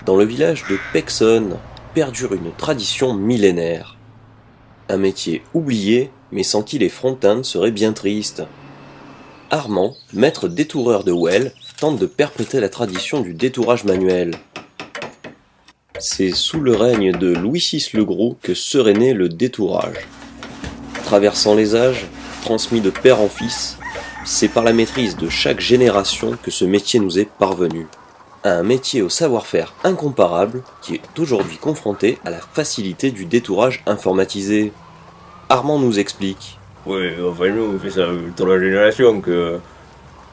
Dans le village de Pexonne perdure une tradition millénaire. Un métier oublié, mais sans qui les Frontins seraient bien tristes. Armand, maître détoureur de Well, tente de perpétrer la tradition du détourage manuel. C'est sous le règne de Louis VI le Gros que serait né le détourage. Traversant les âges, transmis de père en fils, c'est par la maîtrise de chaque génération que ce métier nous est parvenu. Un métier au savoir-faire incomparable qui est aujourd'hui confronté à la facilité du détourage informatisé. Armand nous explique. Oui, enfin nous on fait ça toute la génération, que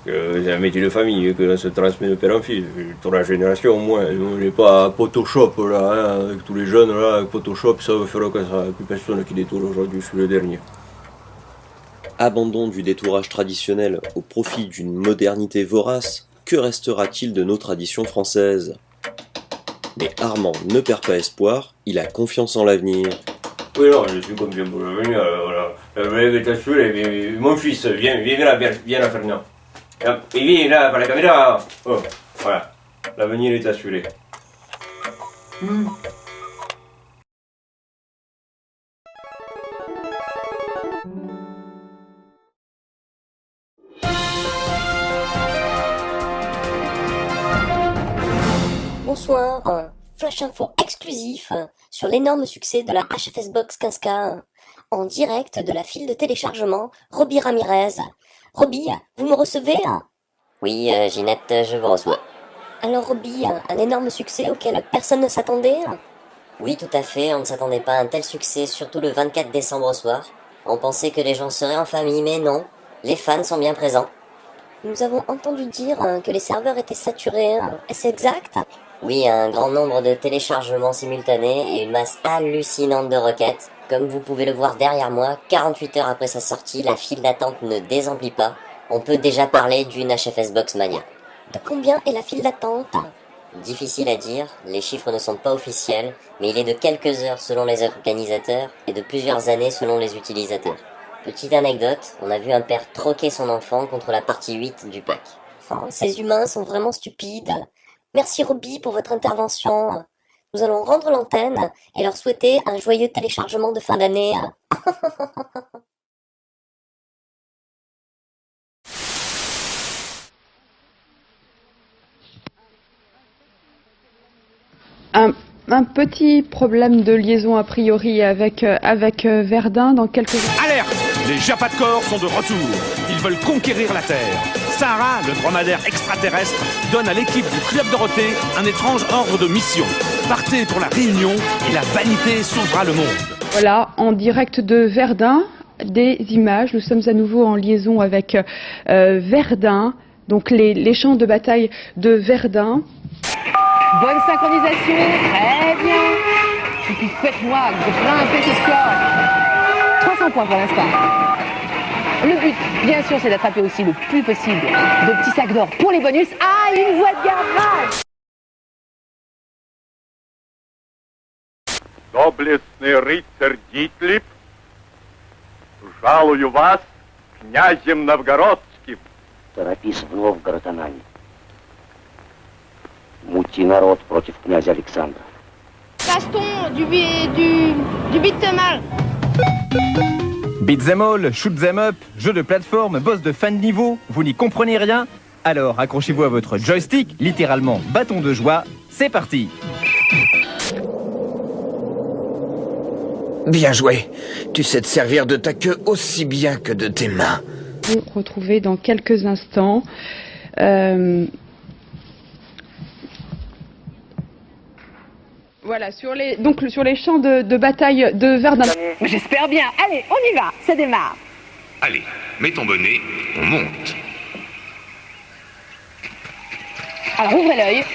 c'est un métier de famille, que ça se transmet de père en fils, toute la génération au moins. On n'est pas à Photoshop là, hein, avec tous les jeunes là, avec Photoshop ça veut faire quoi ça, plus personne qui détourne aujourd'hui, je suis le dernier. Abandon du détourage traditionnel au profit d'une modernité vorace, que restera-t-il de nos traditions françaises ? Mais Armand ne perd pas espoir, il a confiance en l'avenir. Oui non, je suis confiant pour l'avenir, voilà. La relève est assurée, mais mon fils, viens là, viens là Fernand. Et viens là, par la caméra. Oh, voilà, l'avenir est assuré. Bonsoir, flash info exclusif sur l'énorme succès de la HFS Box 15K en direct de la file de téléchargement Roby Ramirez. Roby, vous me recevez ? Oui, Ginette, je vous reçois. Alors Roby, un énorme succès auquel personne ne s'attendait ? Oui, tout à fait, on ne s'attendait pas à un tel succès, surtout le 24 décembre au soir. On pensait que les gens seraient en famille, mais non, les fans sont bien présents. Nous avons entendu dire que les serveurs étaient saturés, est-ce exact ? Oui, un grand nombre de téléchargements simultanés et une masse hallucinante de requêtes. Comme vous pouvez le voir derrière moi, 48 heures après sa sortie, la file d'attente ne désemplit pas. On peut déjà parler d'une HFS Box Mania. De combien est la file d'attente ? Difficile à dire, les chiffres ne sont pas officiels, mais il est de quelques heures selon les organisateurs et de plusieurs années selon les utilisateurs. Petite anecdote, on a vu un père troquer son enfant contre la partie 8 du pack. Oh, ces humains sont vraiment stupides. Merci Roby pour votre intervention. Nous allons rendre l'antenne et leur souhaiter un joyeux téléchargement de fin d'année. Un petit problème de liaison a priori avec Verdun dans quelques... Alerte! Les Japatkors sont de retour. Ils veulent conquérir la Terre. Sarah, le dromadaire extraterrestre, donne à l'équipe du Club Dorothée un étrange ordre de mission. Partez pour la réunion et la vanité sauvera le monde. Voilà, en direct de Verdun, des images. Nous sommes à nouveau en liaison avec Verdun, donc les champs de bataille de Verdun. Bonne synchronisation, très bien. Et puis faites-moi grimper ce score. 300 points pour l'instant. Le but, bien sûr, c'est d'attraper aussi le plus possible de petits sacs d'or pour les bonus. Ah, une voie de garage. Доблестный рыцарь Дитлип, жалую вас князем новгородским. Торопись в Новгород, Анань. Мути народ против князя Александра. Gaston du beat'em all. Beat'em all, shoot'em up, jeu de plateforme, boss de fin de niveau, vous n'y comprenez rien? Alors accrochez-vous à votre joystick, littéralement bâton de joie, c'est parti! Bien joué. Tu sais te servir de ta queue aussi bien que de tes mains. Vous retrouvez dans quelques instants. Voilà, sur les champs de bataille de Verdun. J'espère bien. Allez, on y va, ça démarre. Allez, mets ton bonnet, on monte. Alors ouvrez l'œil.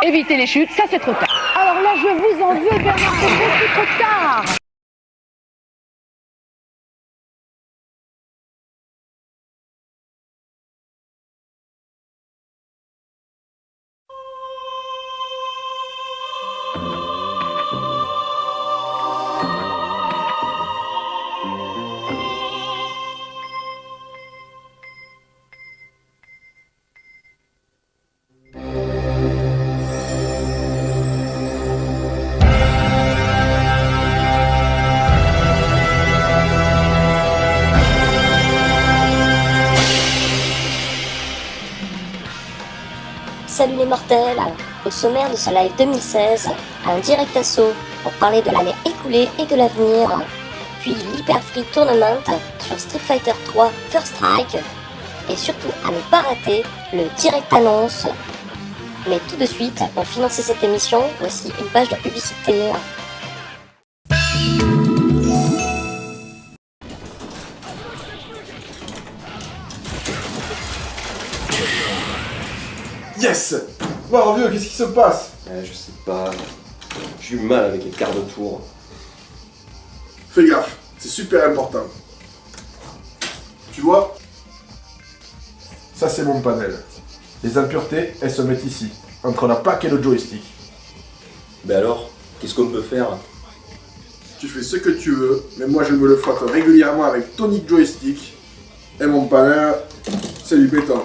Évitez les chutes, ça c'est trop tard. Alors là, je vous en veux, Bernard, c'est beaucoup trop tard. les mortels. Au sommaire de ce live 2016, un direct assaut pour parler de l'année écoulée et de l'avenir. Puis l'Hyper Free Tournament sur Street Fighter 3 First Strike. Et surtout à ne pas rater le direct annonce. Mais tout de suite, pour financer cette émission, voici une page de publicité. Yes! Bon, vieux, qu'est-ce qui se passe? Je sais pas. J'ai eu mal avec les quarts de tour. Fais gaffe, c'est super important. Tu vois? Ça, c'est mon panel. Les impuretés, elles se mettent ici, entre la plaque et le joystick. Ben alors, qu'est-ce qu'on peut faire? Tu fais ce que tu veux, mais moi je me le frotte régulièrement avec Tonic Joystick. Et mon panel, c'est du béton.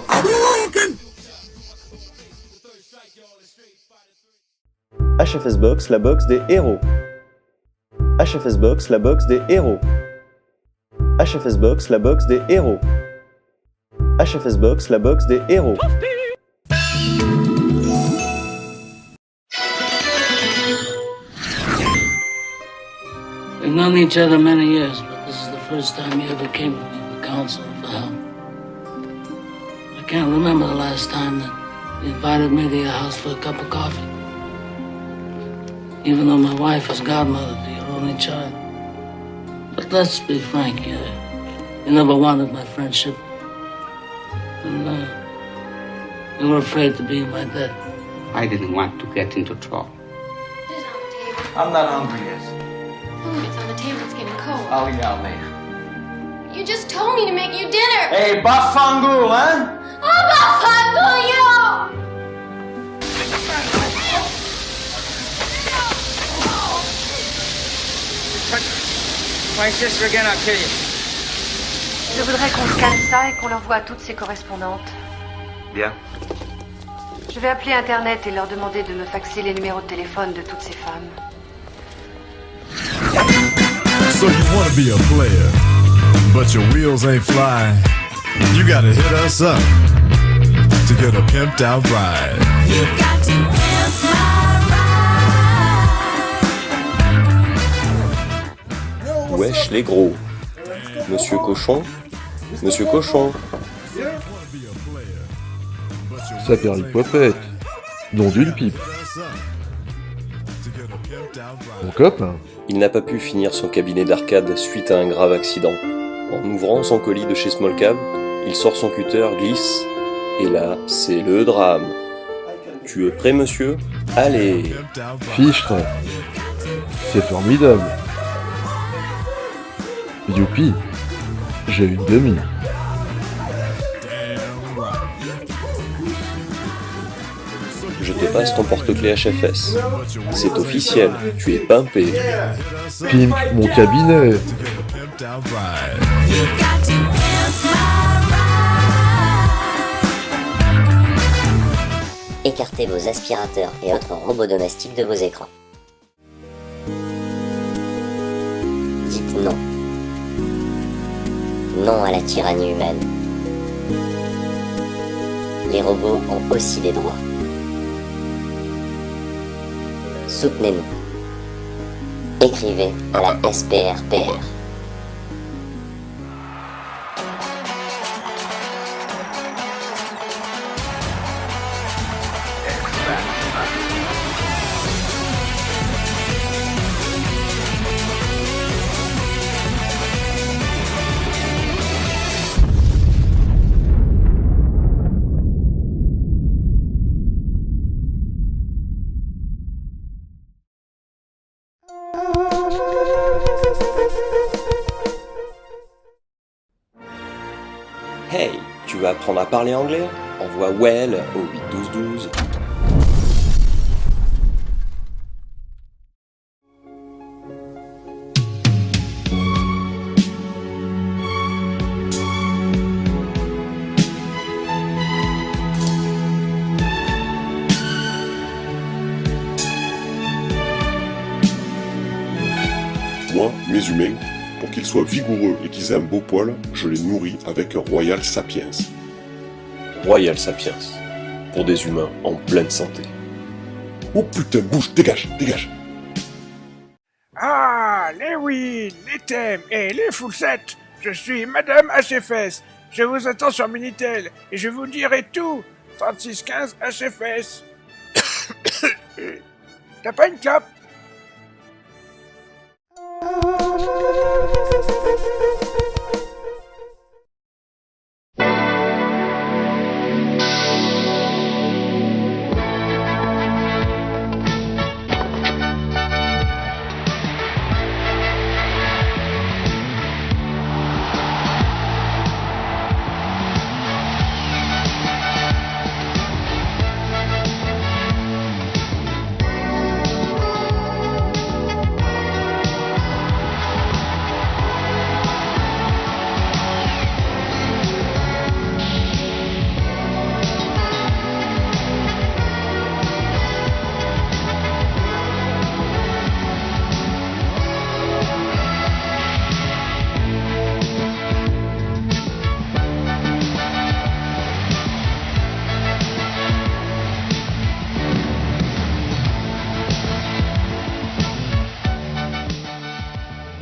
HFS Box, la box des héros. HFS Box, la box des héros. HFS Box, la box des héros. HFS Box, la box des héros. We've known each other many years, but this is the first time you ever came to me with counsel for help. I can't remember the last time that you invited me to your house for a cup of coffee. Even though my wife is godmother to your only child. But let's be frank, you never wanted my friendship. And you were afraid to be my dad. I didn't want to get into trouble. I'm not hungry yet. It's on the table, it's getting cold. I'll eat out later. You just told me to make you dinner. Hey, Bafangu, hein? Oh, Bafangu, you! My sister again, I'll kill you. Je voudrais qu'on scanne ça et qu'on l'envoie à toutes ses correspondantes. Bien. Je vais appeler Internet et leur demander de me faxer les numéros de téléphone de toutes ces femmes. So you wanna be a player, but your wheels ain't flying. You gotta hit us up to get a pimped out ride. You've got to pimp my ride. Wesh les gros. Monsieur Cochon? Monsieur Cochon? Saperlipopette. Nom d'une pipe. Mon copain. Il n'a pas pu finir son cabinet d'arcade suite à un grave accident. En ouvrant son colis de chez Smallcab, il sort son cutter, glisse, et là, c'est le drame. Tu es prêt, monsieur? Allez! Fichtre. C'est formidable. Youpi. J'ai une demi. Je te passe ton porte-clés HFS. C'est officiel, tu es pimpé. Pimp mon cabinet. Écartez vos aspirateurs et autres robots domestiques de vos écrans. Dites non. Non à la tyrannie humaine. Les robots ont aussi des droits. Soutenez-nous. Écrivez à la SPRPR. Hey, tu veux apprendre à parler anglais? Envoie Well au 8 12 12. Moi, mes humains, pour qu'ils soient vigoureux et qu'ils aient un beau poil, je les nourris avec Royal Sapiens. Royal Sapiens. pour des humains en pleine santé. Oh putain, bouge, dégage, dégage. Ah, les Wii, les thèmes et les full sets. Je suis Madame HFS. Je vous attends sur Minitel et je vous dirai tout. 3615 HFS. T'as pas une clope?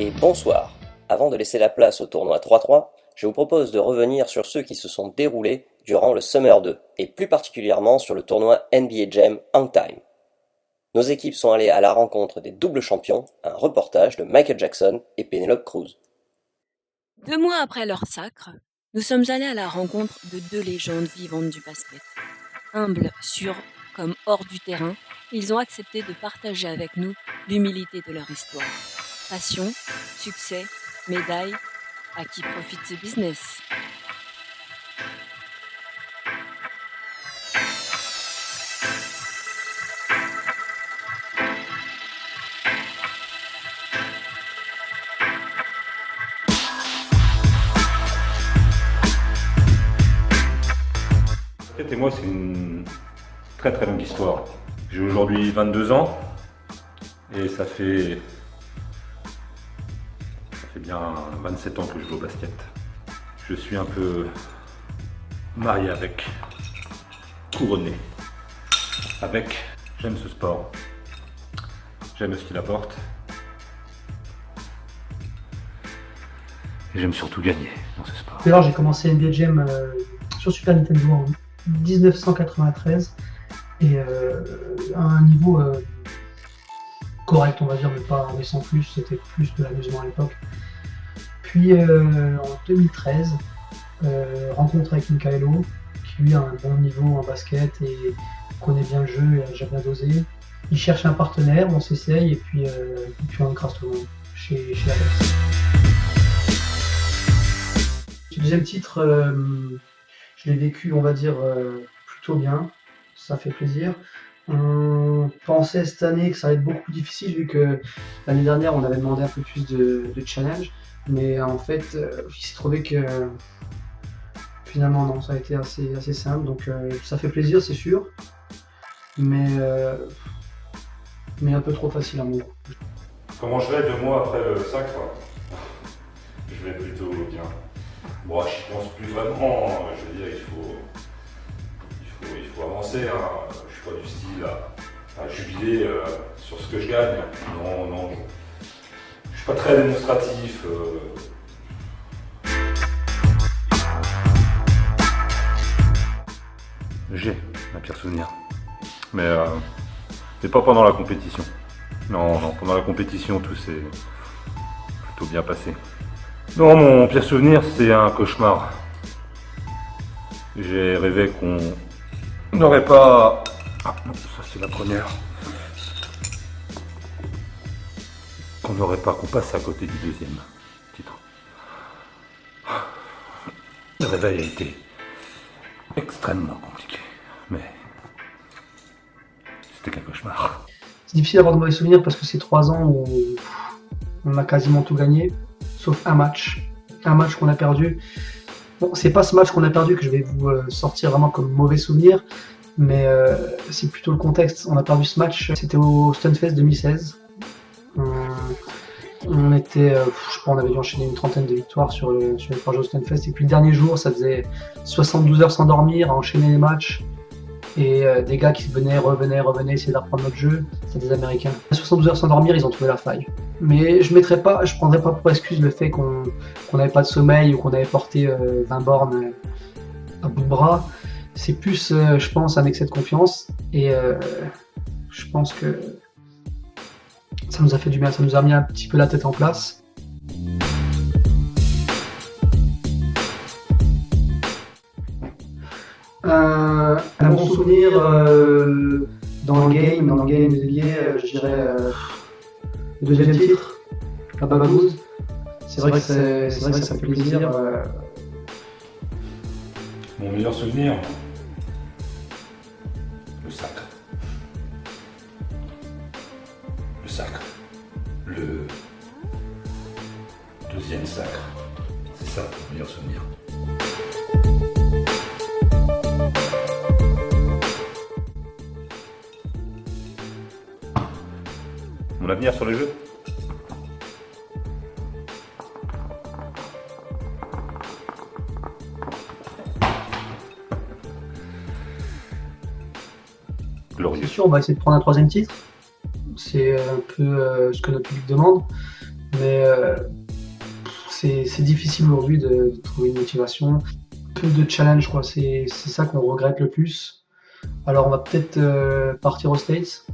Et bonsoir. Avant de laisser la place au tournoi 3-3, je vous propose de revenir sur ceux qui se sont déroulés durant le Summer 2, et plus particulièrement sur le tournoi NBA Jam Hangtime. Nos équipes sont allées à la rencontre des doubles champions, un reportage de Michael Jackson et Penelope Cruz. 2 mois après leur sacre, nous sommes allés à la rencontre de 2 légendes vivantes du basket. Humbles, sûrs comme hors du terrain, ils ont accepté de partager avec nous l'humilité de leur histoire. Passion, succès, médailles, à qui profite ce business? Et moi, c'est une très très longue histoire. J'ai aujourd'hui 22 ans et ça fait bien 27 ans que je joue au basket. Je suis un peu marié avec, couronné avec. J'aime ce sport, j'aime ce qu'il apporte et j'aime surtout gagner dans ce sport. Alors j'ai commencé NBA Jam sur Super Nintendo en 1993 et à un niveau correct, on va dire, mais sans plus, c'était plus de l'amusement à l'époque. Puis en 2013, rencontre avec Mikaelo, qui lui a un bon niveau en basket et connaît bien le jeu et a déjà bien dosé. Il cherche un partenaire, on s'essaye et puis on écrase tout le monde chez Alex. Le deuxième titre, je l'ai vécu, on va dire, plutôt bien, ça fait plaisir. On pensait cette année que ça allait être beaucoup plus difficile vu que l'année dernière on avait demandé un peu plus de challenge, mais en fait il s'est trouvé que finalement non, ça a été assez simple, donc ça fait plaisir, c'est sûr, mais un peu trop facile à mon goût. Comment je vais 2 mois après le sacre? Je vais plutôt bien. Bon, je pense plus vraiment, je veux dire, il faut avancer, hein. Je suis pas du style à jubiler sur ce que je gagne. Non, je suis pas très démonstratif. J'ai un pire souvenir, mais pas pendant la compétition. Non, pendant la compétition, tout s'est plutôt bien passé. Non, mon pire souvenir, c'est un cauchemar. J'ai rêvé qu'on n'aurait pas... Ah non, ça c'est la première. Qu'on passe à côté du deuxième titre. Le réveil a été extrêmement compliqué, mais c'était qu'un cauchemar. C'est difficile d'avoir de mauvais souvenirs parce que c'est 3 ans où on a quasiment tout gagné, sauf un match qu'on a perdu. Bon, c'est pas ce match qu'on a perdu que je vais vous sortir vraiment comme mauvais souvenir, mais c'est plutôt le contexte. On a perdu ce match, c'était au Stunfest 2016. On était, je crois, on avait dû enchaîner une 30aine de victoires sur les 3 jours au Stunfest. Et puis le dernier jour, ça faisait 72 heures sans dormir, à enchaîner les matchs. Et des gars qui revenaient, essayer d'apprendre notre jeu, c'est des Américains. À 72 heures sans dormir, ils ont trouvé la faille. Mais je prendrais pas pour excuse le fait qu'on n'avait pas de sommeil ou qu'on avait porté 20 bornes à bout de bras. C'est plus, je pense, un excès de confiance. Et je pense que ça nous a fait du bien, ça nous a mis un petit peu la tête en place. Un bon souvenir dans le game de lié, je dirais le deuxième titre, la Babagoose. C'est vrai que ça fait plaisir. Mon meilleur souvenir, le sacre. Le sacre. Le deuxième sacre. C'est ça, mon meilleur souvenir. Mon avenir sur le jeu? Glorieux. C'est sûr, on va essayer de prendre un troisième titre. C'est un peu ce que notre public demande. Mais c'est difficile aujourd'hui de trouver une motivation. Peu de challenge, quoi. C'est ça qu'on regrette le plus. Alors on va peut-être partir aux States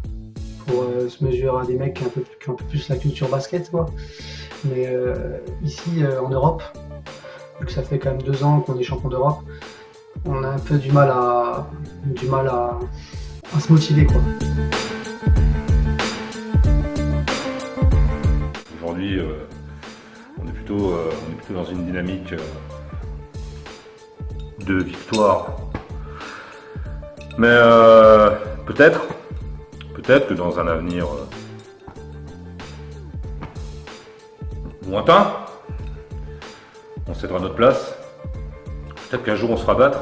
pour se mesurer à des mecs qui ont un peu plus la culture basket, quoi. Mais ici, en Europe, vu que ça fait quand même 2 ans qu'on est champion d'Europe, on a un peu du mal à se motiver, quoi. Aujourd'hui, on est plutôt dans une dynamique de victoire. Mais peut-être que dans un avenir lointain, on cédera notre place. Peut-être qu'un jour on se fera battre.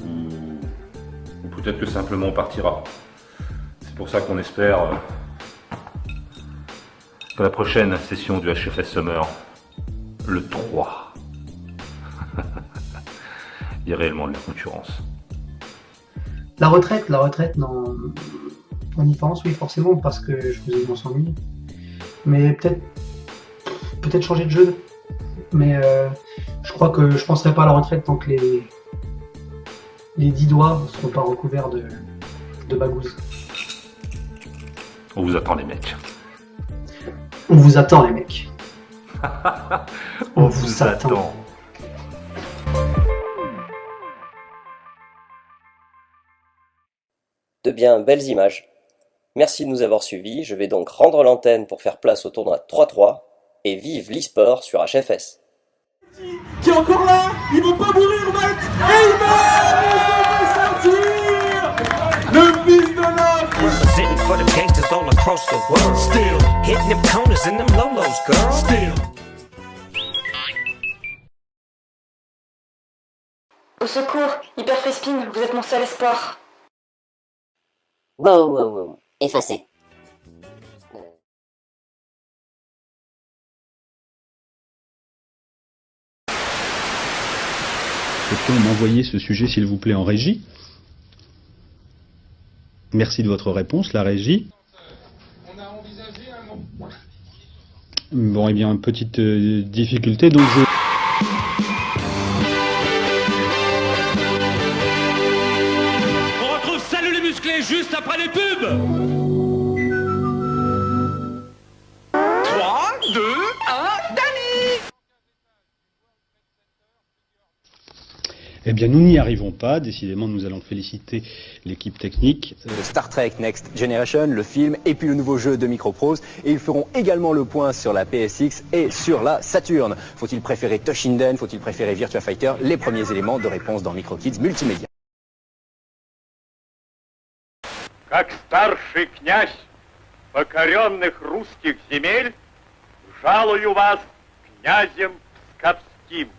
Ou peut-être que simplement on partira. C'est pour ça qu'on espère que la prochaine session du HFS Summer, le 3, il y a réellement de la concurrence. La retraite, non. On y pense, oui, forcément, parce que je faisais mon s'ennuie. Mais peut-être changer de jeu. Mais je crois que je penserai pas à la retraite tant que les 10 doigts ne seront pas recouverts de bagouses. On vous attend, les mecs. On vous attend, les mecs. On vous attend. De bien belles images. Merci de nous avoir suivis, je vais donc rendre l'antenne pour faire place au tournoi 3-3 et vive l'e-sport sur HFS. Qui est encore là? Ils vont pas mourir, mec! Et il meurt! Le fils de l'homme! Sitting for the gangsters all across the world. Still hitting them corners in them lolos, girl. Still. Au secours, Hyperfespine, vous êtes mon seul espoir. Wow. Effacé. Peut-on m'envoyer ce sujet, s'il vous plaît, en régie? Merci de votre réponse, la régie. Bon, eh bien, petite difficulté, donc je... On retrouve Salut les musclés juste après les pubs! 3, 2, 1, Dani! Eh bien, nous n'y arrivons pas. Décidément, nous allons féliciter l'équipe technique. Star Trek Next Generation, le film, et puis le nouveau jeu de Microprose. Et ils feront également le point sur la PSX et sur la Saturn. Faut-il préférer Toshinden? Faut-il préférer Virtua Fighter? Les premiers éléments de réponse dans MicroKids Multimédia. Как старший князь покоренных русских земель, жалую вас князем Псковским.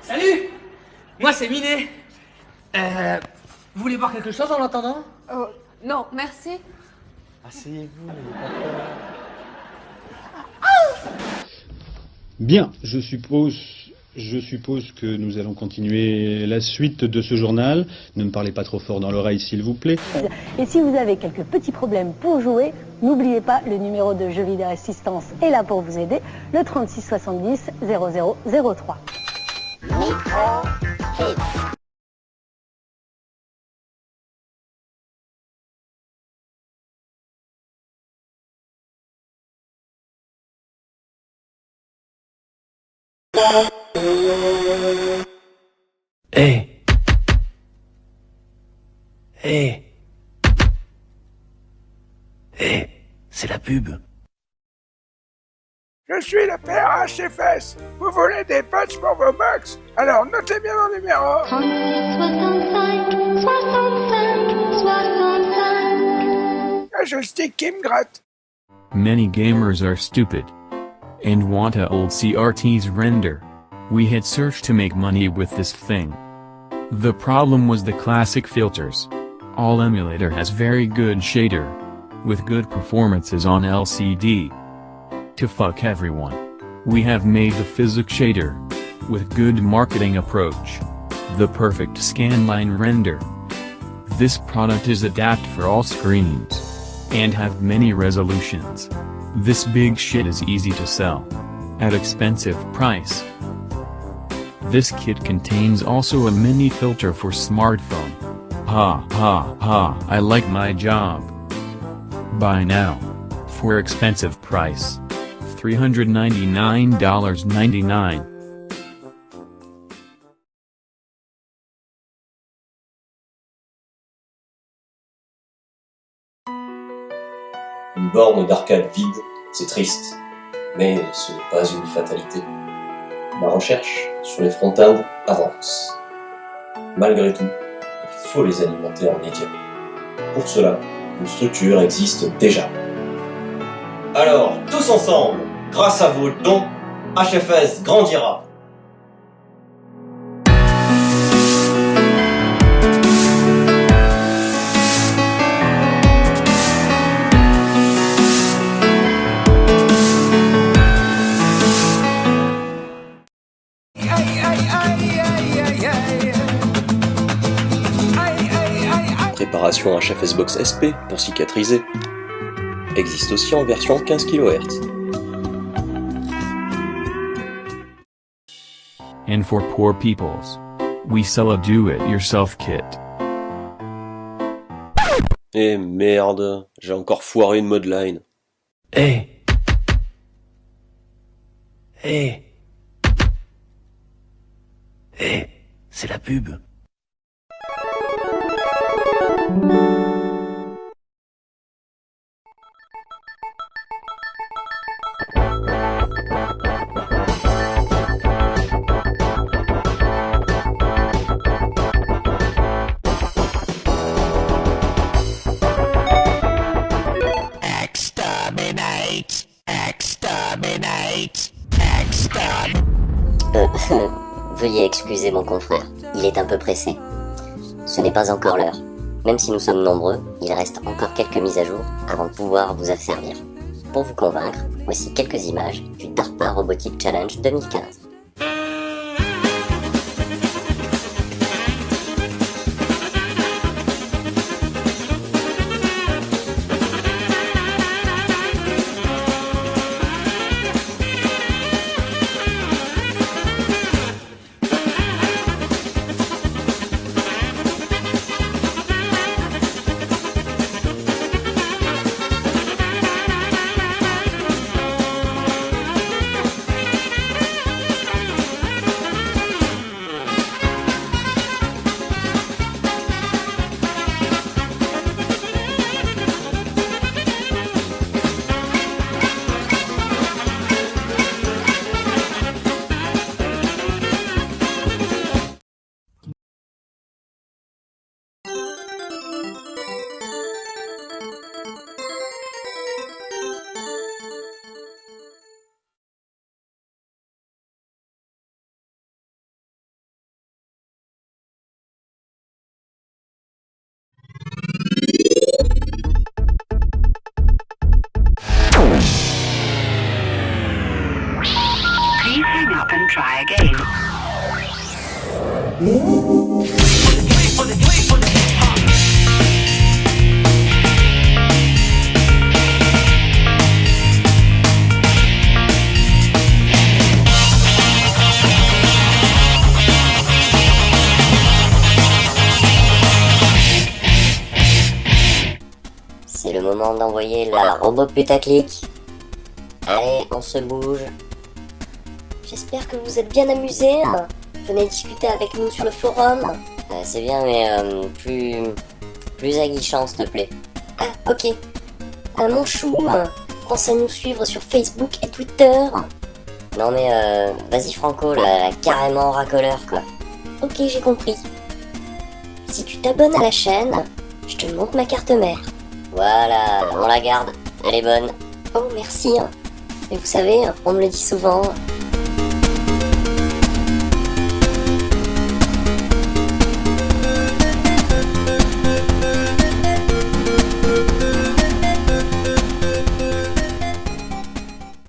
Salut! Moi c'est Minet. Vous voulez boire quelque chose en attendant? Non, merci. Asseyez-vous. Bien, je suppose que nous allons continuer la suite de ce journal. Ne me parlez pas trop fort dans l'oreille, s'il vous plaît. Et si vous avez quelques petits problèmes pour jouer, n'oubliez pas, le numéro de Jeux Vidéo Assistance est là pour vous aider, le 36 70 0003. C'est la pub. Je suis le père HFS. Vous voulez des patchs pour vos box? Alors notez bien mon numéro. 65. Un joystick qui me gratte. Many gamers are stupid and want a old CRT's render. We had searched to make money with this thing. The problem was the classic filters. All emulator has very good shader, with good performances on LCD. To fuck everyone, we have made the physics shader, with good marketing approach. The perfect scanline render. This product is adapted for all screens, and have many resolutions. This big shit is easy to sell, at expensive price. This kit contains also a mini filter for smartphone. Ha ha ha, I like my job. Buy now. For expensive price. $399.99. Une borne d'arcade vide, c'est triste, mais ce n'est pas une fatalité. Ma recherche sur les front-ends avance. Malgré tout, il faut les alimenter en médias. Pour cela, une structure existe déjà. Alors, tous ensemble, grâce à vos dons, HFS grandira. Préparation HFS Box SP pour cicatriser. Existe aussi en version 15 kHz. And for poor peoples, we sell a do-it-yourself kit. Eh merde, j'ai encore foiré une modline. C'est la pub. Exterminate! Exterminate! Veuillez excuser mon confrère, il est un peu pressé. Ce n'est pas encore l'heure. Même si nous sommes nombreux, il reste encore quelques mises à jour avant de pouvoir vous asservir. Pour vous convaincre, voici quelques images du DARPA Robotic Challenge 2015. up and try again. C'est le moment d'envoyer la robot putaclic. Allez, on se bouge. J'espère que vous êtes bien amusés. Venez discuter avec nous sur le forum. C'est bien, mais plus aguichant, s'il te plaît. Ah, ok. Mon chou, pense à nous suivre sur Facebook et Twitter. Non mais vas-y Franco, là, carrément racoleur, quoi. Ok, j'ai compris. Si tu t'abonnes à la chaîne, je te montre ma carte mère. Voilà, on la garde, elle est bonne. Oh merci. Et vous savez, on me le dit souvent,